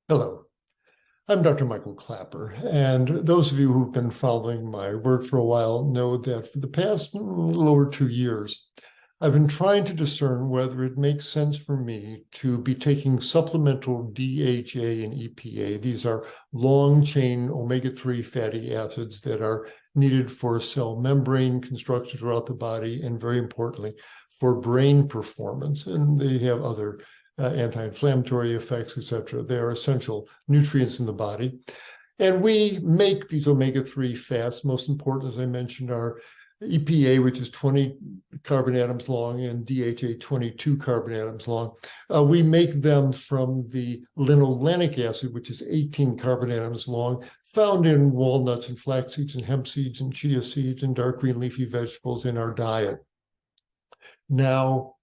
Hello, I'm Dr. Michael Klaper, and those of you who've been following my work for a while know that for the past little over 2 years, I've been trying to discern whether it makes sense for me to be taking supplemental DHA and EPA. These are long-chain omega-3 fatty acids that are needed for cell membrane construction throughout the body, and very importantly, for brain performance. And they have other anti-inflammatory effects, etc. They are essential nutrients in the body. And we make these omega-3 fats. Most important, as I mentioned, are EPA, which is 20 carbon atoms long, and DHA, 22 carbon atoms long. We make them from the linolenic acid, which is 18 carbon atoms long, found in walnuts and flax seeds and hemp seeds and chia seeds and dark green leafy vegetables in our diet. Now,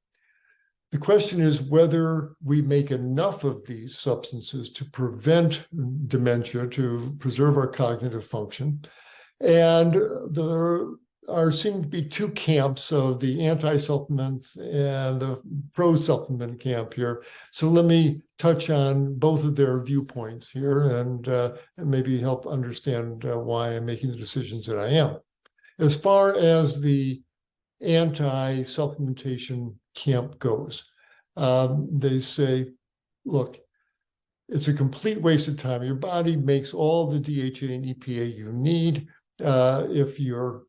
the question is whether we make enough of these substances to prevent dementia, to preserve our cognitive function. And there seem to be two camps of the anti-supplements and the pro-supplement camp here. So let me touch on both of their viewpoints here and maybe help understand why I'm making the decisions that I am. As far as the anti-supplementation camp goes, they say, look, it's a complete waste of time. Your body makes all the DHA and EPA you need. If your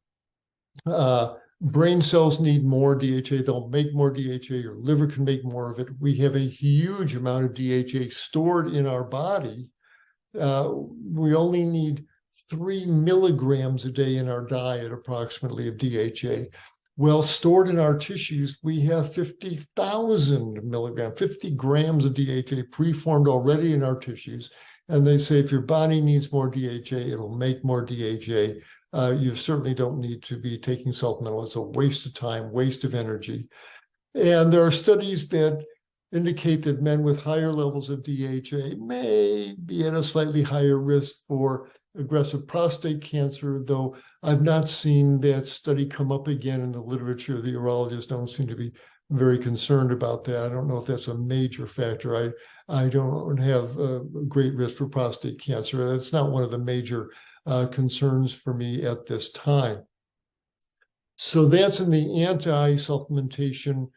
brain cells need more DHA, they'll make more DHA. Your liver can make more of it. We have a huge amount of DHA stored in our body. We only need 3 milligrams a day in our diet, approximately, of DHA. Well, stored in our tissues, we have 50,000 milligrams, 50 grams of DHA preformed already in our tissues. And they say if your body needs more DHA, it'll make more DHA. You certainly don't need to be taking supplemental. It's a waste of time, waste of energy. And there are studies that indicate that men with higher levels of DHA may be at a slightly higher risk for aggressive prostate cancer, though I've not seen that study come up again in the literature. The urologists don't seem to be very concerned about that. I don't know if that's a major factor. I don't have a great risk for prostate cancer. That's not one of the major concerns for me at this time. So that's in the anti-supplementation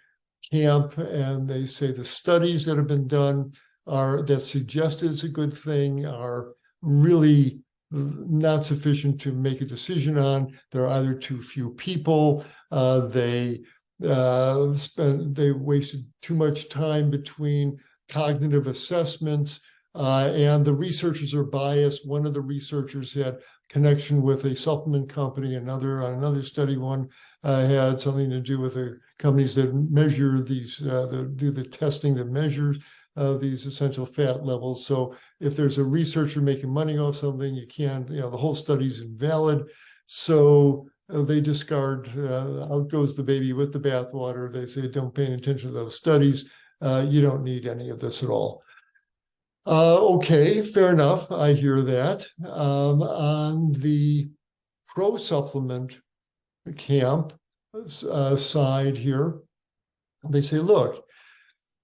camp, and they say the studies that have been done that suggest it's a good thing are really not sufficient to make a decision on. There are either too few people, they wasted too much time between cognitive assessments, and the researchers are biased. One of the researchers had connection with a supplement company. Another study one had something to do with the companies that measure these, that do the testing that measures these essential fat levels. So if there's a researcher making money off something, you can't, the whole study's invalid. So they discard, out goes the baby with the bathwater. They say, don't pay attention to those studies. You don't need any of this at all. Okay, fair enough. I hear that. On the pro-supplement camp side here, they say, look,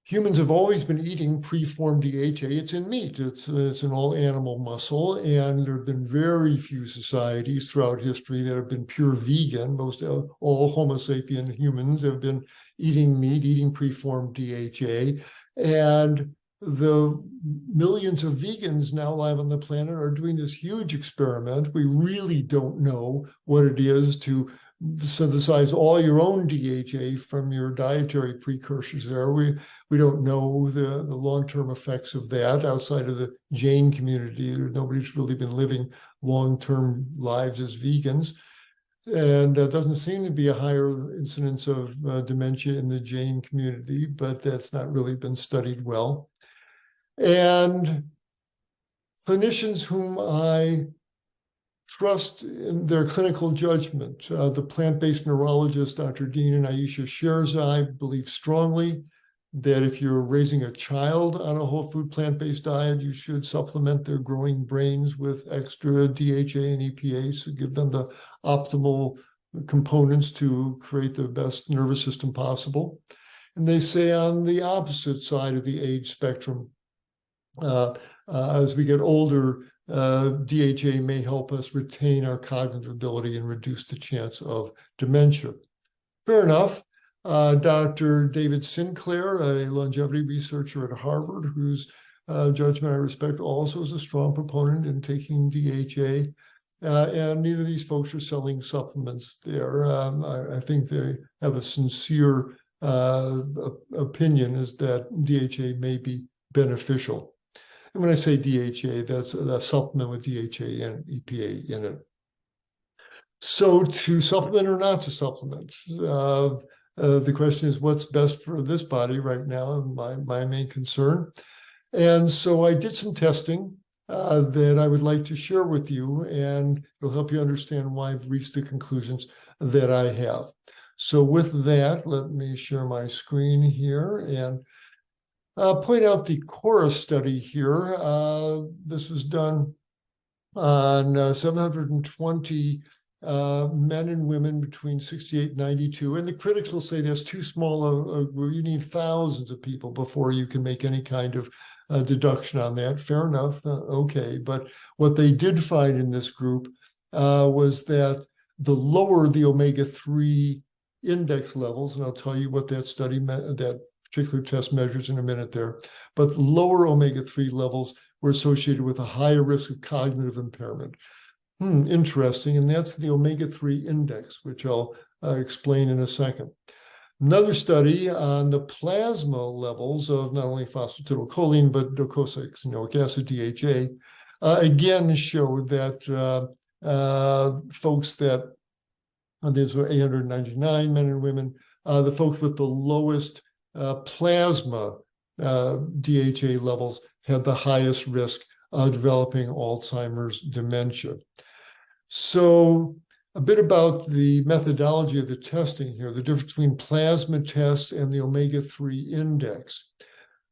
humans have always been eating preformed DHA. It's in meat. It's in all animal muscle. And there have been very few societies throughout history that have been pure vegan. All Homo sapien humans have been eating meat, eating preformed DHA. And the millions of vegans now alive on the planet are doing this huge experiment. We really don't know what it is to synthesize all your own DHA from your dietary precursors there. We don't know the long-term effects of that outside of the Jain community. Nobody's really been living long-term lives as vegans. And there doesn't seem to be a higher incidence of dementia in the Jain community, but that's not really been studied well. And clinicians whom I trust in their clinical judgment, the plant-based neurologist, Dr. Dean and Aisha Sherzai, believe strongly that if you're raising a child on a whole food plant-based diet, you should supplement their growing brains with extra DHA and EPA, so give them the optimal components to create the best nervous system possible. And they say on the opposite side of the age spectrum, As we get older, DHA may help us retain our cognitive ability and reduce the chance of dementia. Fair enough. Dr. David Sinclair, a longevity researcher at Harvard, whose judgment I respect, also is a strong proponent in taking DHA. And neither of these folks are selling supplements there. I think they have a sincere opinion is that DHA may be beneficial. And when I say DHA, that's a supplement with DHA and EPA in it. So to supplement or not to supplement? The question is, what's best for this body right now? My main concern. And so I did some testing that I would like to share with you, and it'll help you understand why I've reached the conclusions that I have. So with that, let me share my screen here and point out the Chorus study here. This was done on 720 men and women between 68 and 92. And the critics will say that's too small. You need thousands of people before you can make any kind of deduction on that. Fair enough. Okay. But what they did find in this group was that the lower the omega-3 index levels, and I'll tell you what that study, that particular test measures in a minute there, but lower omega-3 levels were associated with a higher risk of cognitive impairment. Interesting. And that's the omega-3 index, which I'll explain in a second. Another study on the plasma levels of not only phosphatidylcholine, but docosahexaenoic acid, DHA, again showed that folks that, these were 899 men and women, the folks with the lowest plasma DHA levels had the highest risk of developing Alzheimer's dementia. So a bit about the methodology of the testing here, the difference between plasma tests and the omega-3 index.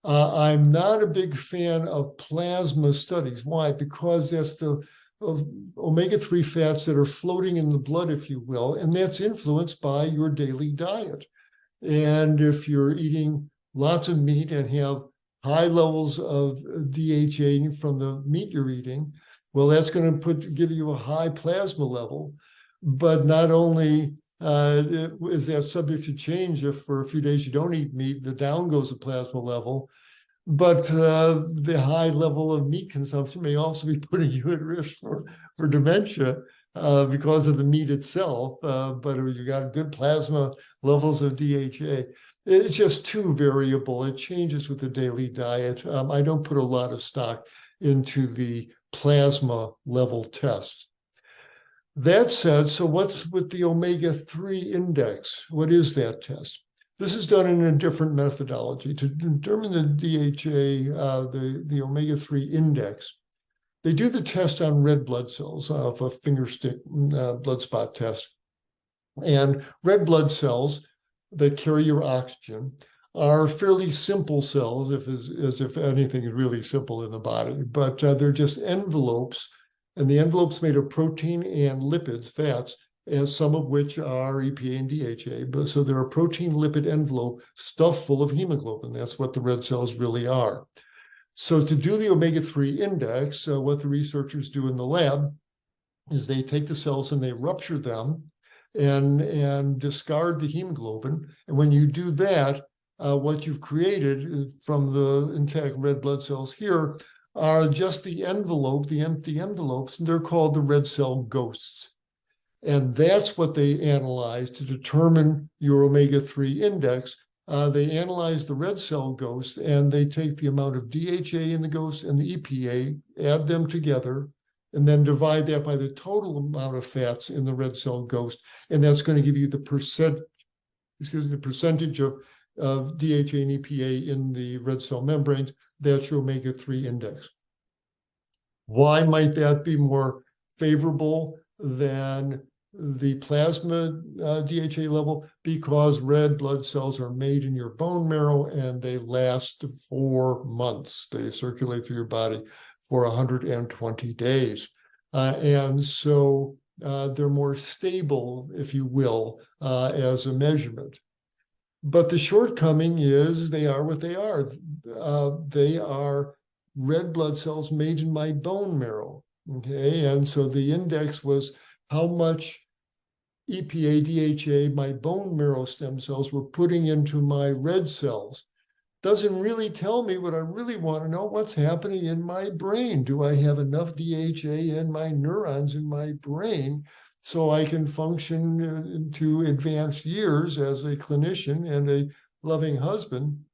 I'm not a big fan of plasma studies. Why? Because that's the omega-3 fats that are floating in the blood, if you will, and that's influenced by your daily diet. And if you're eating lots of meat and have high levels of DHA from the meat you're eating, well, that's going to give you a high plasma level. But not only is that subject to change if for a few days you don't eat meat, the down goes the plasma level, but the high level of meat consumption may also be putting you at risk for dementia because of the meat itself. But you got good plasma levels of DHA. It's just too variable. It changes with the daily diet. I don't put a lot of stock into the plasma level test. That said, so what's with the omega-3 index? What is that test? This is done in a different methodology to determine the DHA, the omega-3 index. They do the test on red blood cells of a finger stick blood spot test. And red blood cells that carry your oxygen are fairly simple cells, as if anything is really simple in the body, but they're just envelopes, and the envelope's made of protein and lipids, fats, and some of which are EPA and DHA. But so they're a protein lipid envelope stuffed full of hemoglobin. That's what the red cells really are. So to do the omega-3 index, what the researchers do in the lab is they take the cells and they rupture them and discard the hemoglobin. And when you do that, what you've created from the intact red blood cells here are just the envelope, the empty envelopes, and they're called the red cell ghosts. And that's what they analyze to determine your omega-3 index. They analyze the red cell ghost, and they take the amount of DHA in the ghost and the EPA, add them together, and then divide that by the total amount of fats in the red cell ghost. And that's going to give you the percentage of DHA and EPA in the red cell membranes. That's your omega-3 index. Why might that be more favorable than the plasma DHA level? Because red blood cells are made in your bone marrow and they last 4 months. They circulate through your body for 120 days. And so they're more stable, if you will, as a measurement. But the shortcoming is they are what they are. They are red blood cells made in my bone marrow. Okay, and so the index was how much EPA, DHA, my bone marrow stem cells were putting into my red cells. Doesn't really tell me what I really want to know, what's happening in my brain. Do I have enough DHA in my neurons in my brain so I can function into advanced years as a clinician and a loving husband,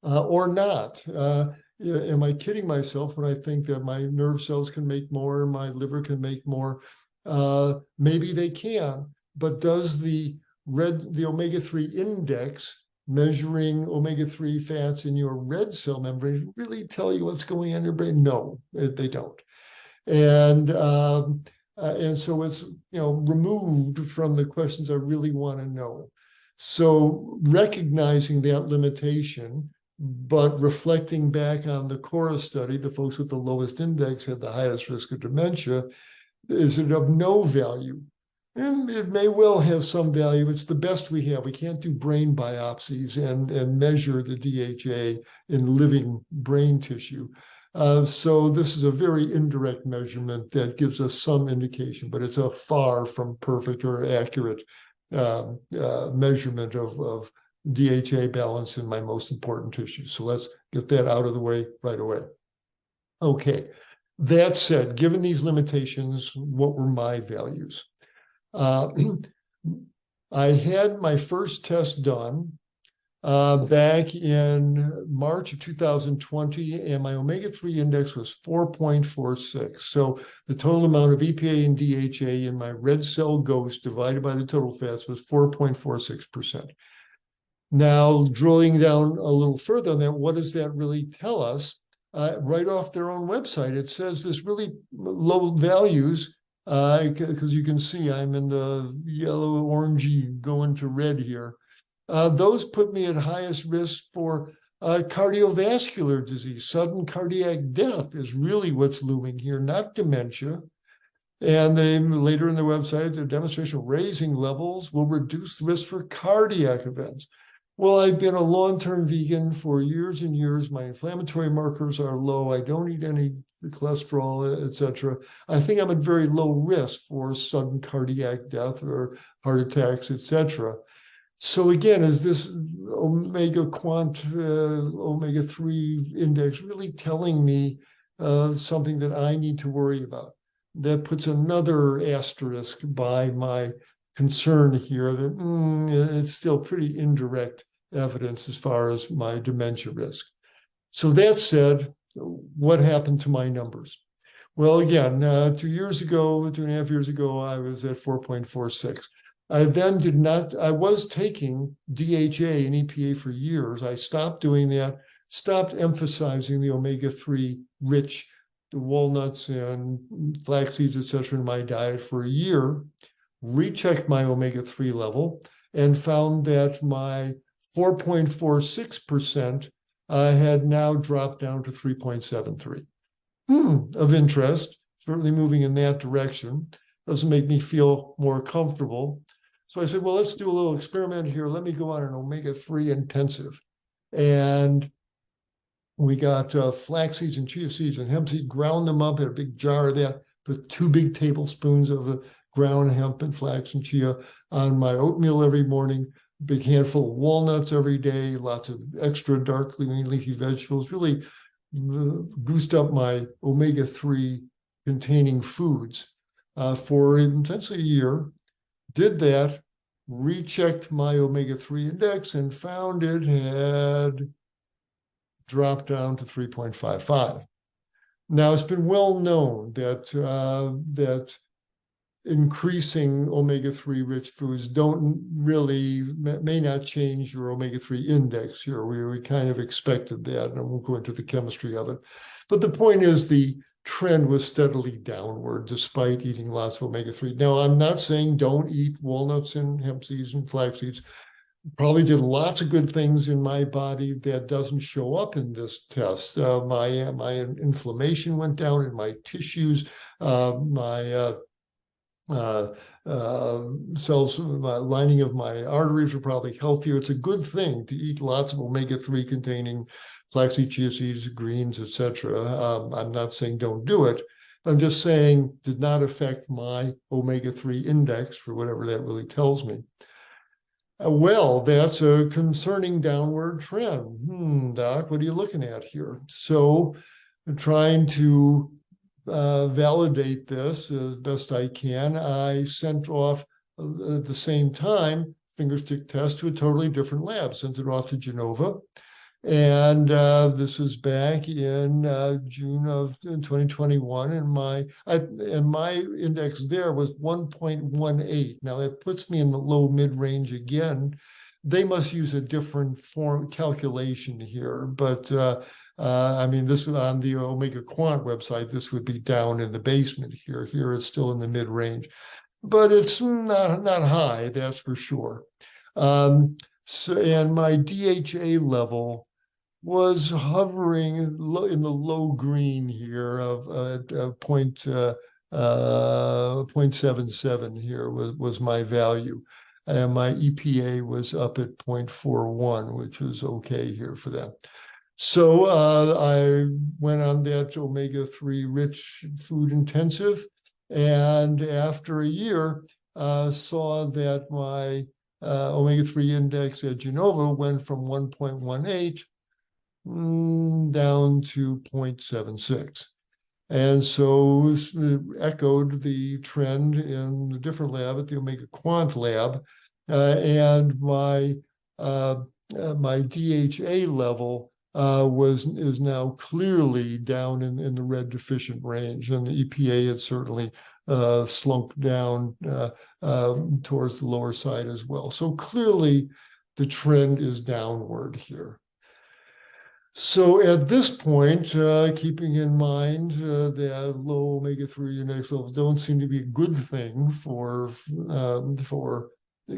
or not? Am I kidding myself when I think that my nerve cells can make more, my liver can make more? Maybe they can, but does the omega-3 index measuring omega-3 fats in your red cell membrane really tell you what's going on in your brain? No, they don't. And so it's removed from the questions I really want to know. So recognizing that limitation, but reflecting back on the CORA study, the folks with the lowest index had the highest risk of dementia. Is it of no value? And it may well have some value. It's the best we have. We can't do brain biopsies and measure the DHA in living brain tissue. So this is a very indirect measurement that gives us some indication, but it's a far from perfect or accurate measurement of DHA balance in my most important tissues. So let's get that out of the way right away. Okay, that said, given these limitations, what were my values? I had my first test done back in March of 2020, and my omega-3 index was 4.46. So the total amount of EPA and DHA in my red cell ghost divided by the total fats was 4.46%. Now, drilling down a little further on that, what does that really tell us? Right off their own website, it says this really low values, because you can see I'm in the yellow, orangey, going to red here. Those put me at highest risk for cardiovascular disease. Sudden cardiac death is really what's looming here, not dementia. And then later in the website, the demonstration raising levels will reduce the risk for cardiac events. Well, I've been a long-term vegan for years and years. My inflammatory markers are low. I don't eat any cholesterol, etc. I think I'm at very low risk for sudden cardiac death or heart attacks, etc. So again, is this omega-3 index really telling me something that I need to worry about? That puts another asterisk by my concern here that it's still pretty indirect evidence as far as my dementia risk. So that said, what happened to my numbers? Well, again, 2 years ago, 2.5 years ago, I was at 4.46. I then I was taking DHA and EPA for years. I stopped doing that, stopped emphasizing the omega-3 rich, the walnuts and flax seeds, et cetera, in my diet for a year, rechecked my omega-3 level, and found that my 4.46% had now dropped down to 3.73. Of interest, certainly moving in that direction. Doesn't make me feel more comfortable. So I said, well, let's do a little experiment here. Let me go on an omega-3 intensive. And we got flax seeds and chia seeds and hemp seeds, ground them up in a big jar of that, put 2 big tablespoons of the ground hemp and flax and chia on my oatmeal every morning, big handful of walnuts every day, lots of extra dark green leafy vegetables, really goosed up my omega-3 containing foods for essentially a year. Did that, rechecked my omega-3 index, and found it had dropped down to 3.55. Now, it's been well known that increasing omega-3 rich foods may not change your omega-3 index here. We kind of expected that, and I won't go into the chemistry of it. But the point is the trend was steadily downward despite eating lots of omega-3. Now, I'm not saying don't eat walnuts and hemp seeds and flax seeds. Probably did lots of good things in my body that doesn't show up in this test. My inflammation went down in my tissues. My cells, lining of my arteries are probably healthier. It's a good thing to eat lots of omega-3 containing flaxseed, chia seeds, greens, etc. I'm not saying don't do it. I'm just saying did not affect my omega-3 index, for whatever that really tells me. Well, that's a concerning downward trend. Doc, what are you looking at here? So I'm trying to validate this as best I can. I sent off at the same time fingerstick test to a totally different lab, sent it off to Genova. And this was back in June of 2021, and my index there was 1.18. Now that puts me in the low mid-range again. They must use a different form calculation here, but I mean, this on the Omega Quant website, this would be down in the basement here. Here it's still in the mid-range, but it's not high, that's for sure. And my DHA level was hovering in the low green here of 0.77 here was my value. And my EPA was up at 0.41, which was okay here for them. So I went on that omega-3 rich food intensive. And after a year, saw that my omega-3 index at Genova went from 1.18 down to 0.76. And so it echoed the trend in a different lab at the Omega Quant lab. And my DHA level is now clearly down in the red deficient range. And the EPA had certainly slumped down towards the lower side as well. So clearly the trend is downward here. So at this point, keeping in mind that low omega-3 index levels don't seem to be a good thing for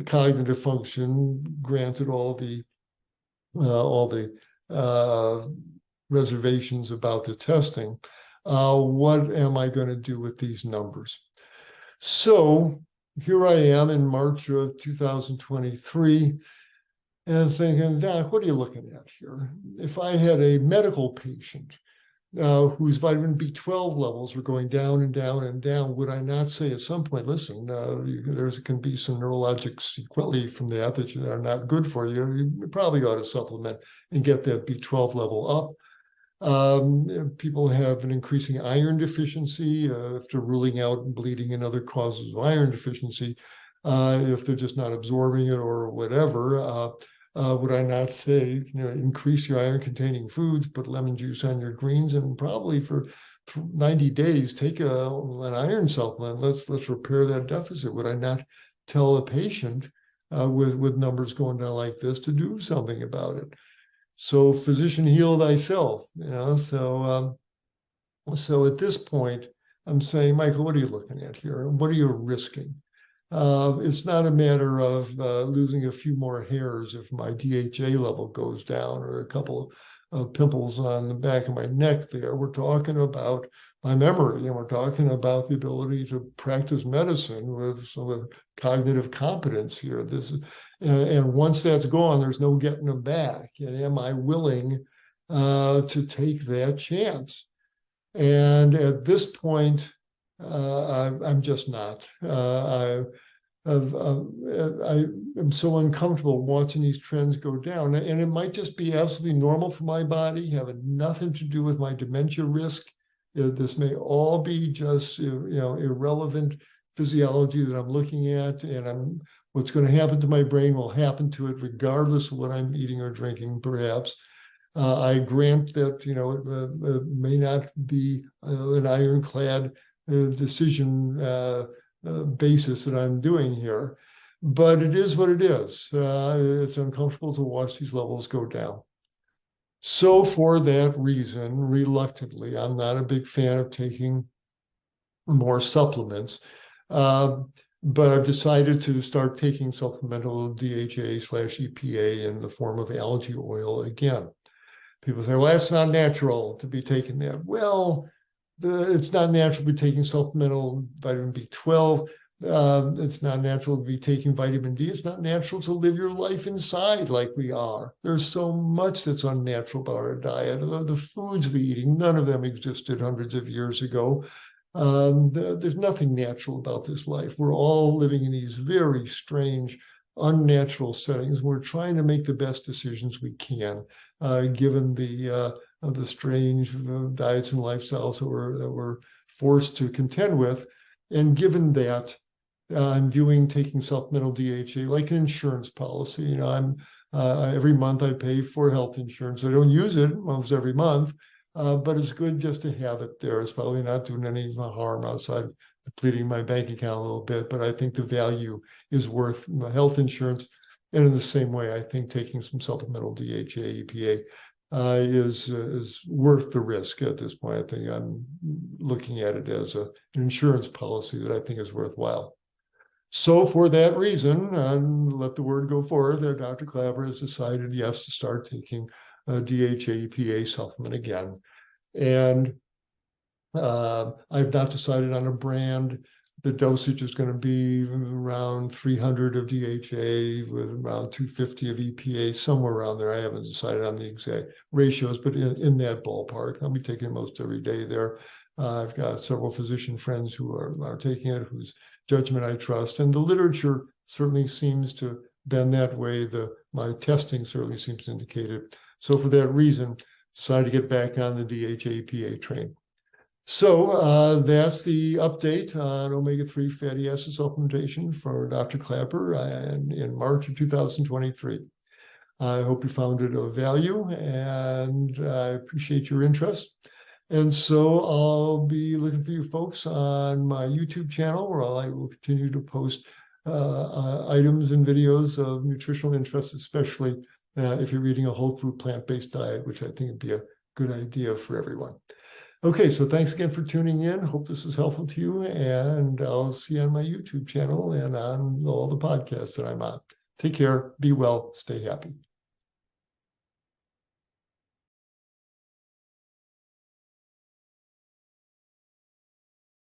cognitive function, granted all the reservations about the testing, what am I going to do with these numbers? So here I am in March of 2023. And thinking, Doc, what are you looking at here? If I had a medical patient whose vitamin B12 levels are going down and down and down, would I not say at some point, listen, there can be some neurologic sequelae from that are not good for you. You probably ought to supplement and get that B12 level up. People have an increasing iron deficiency after ruling out bleeding and other causes of iron deficiency. If they're just not absorbing it or whatever, would I not say, increase your iron-containing foods, put lemon juice on your greens, and probably for 90 days, take an iron supplement. Let's repair that deficit. Would I not tell a patient with numbers going down like this to do something about it? So physician, heal thyself. So at this point, I'm saying, Michael, what are you looking at here? What are you risking? It's not a matter of losing a few more hairs if my DHA level goes down or a couple of pimples on the back of my neck there. We're talking about my memory, and we're talking about the ability to practice medicine with cognitive competence here. And once that's gone, there's no getting them back. And am I willing to take that chance? And at this point, I'm just not. I am so uncomfortable watching these trends go down, and it might just be absolutely normal for my body, having nothing to do with my dementia risk. This may all be just irrelevant physiology that I'm looking at, and what's going to happen to my brain will happen to it regardless of what I'm eating or drinking, perhaps. I grant that it may not be an ironclad decision basis that I'm doing here, but it is what it is. It's uncomfortable to watch these levels go down. So for that reason, reluctantly, I'm not a big fan of taking more supplements, but I've decided to start taking supplemental DHA/EPA in the form of algae oil again. People say, well, that's not natural to be taking that. Well, it's not natural to be taking supplemental vitamin B12. It's not natural to be taking vitamin D. It's not natural to live your life inside like we are. There's so much that's unnatural about our diet. The foods we eating, none of them existed hundreds of years ago. There's nothing natural about this life. We're all living in these very strange, unnatural settings. We're trying to make the best decisions we can, given the strange diets and lifestyles that we're forced to contend with. And given that, I'm viewing taking supplemental DHA like an insurance policy. You know, every month I pay for health insurance. I don't use it almost every month, but it's good just to have it there. It's probably not doing any harm outside depleting my bank account a little bit, but I think the value is worth my health insurance. And in the same way, I think taking some supplemental DHA, EPA is worth the risk at this point. I think I'm looking at it as an insurance policy that I think is worthwhile. So for that reason, and let the word go forward, that Dr. Klaper has decided, yes, to start taking a DHA EPA supplement again. And I've not decided on a brand. The dosage is going to be around 300 of DHA with around 250 of EPA, somewhere around there. I haven't decided on the exact ratios, but in that ballpark. I'll be taking it most every day there. I've got several physician friends who are taking it, whose judgment I trust. And the literature certainly seems to bend that way. My testing certainly seems to indicate it. So for that reason, decided to get back on the DHA EPA train. So that's the update on omega-3 fatty acid supplementation for Dr. Klaper in March of 2023. I hope you found it of value, and I appreciate your interest. And so I'll be looking for you folks on my YouTube channel, where I will continue to post items and videos of nutritional interest, especially if you're eating a whole food plant-based diet, which I think would be a good idea for everyone. Okay, so thanks again for tuning in. Hope this was helpful to you, and I'll see you on my YouTube channel and on all the podcasts that I'm on. Take care, be well, stay happy.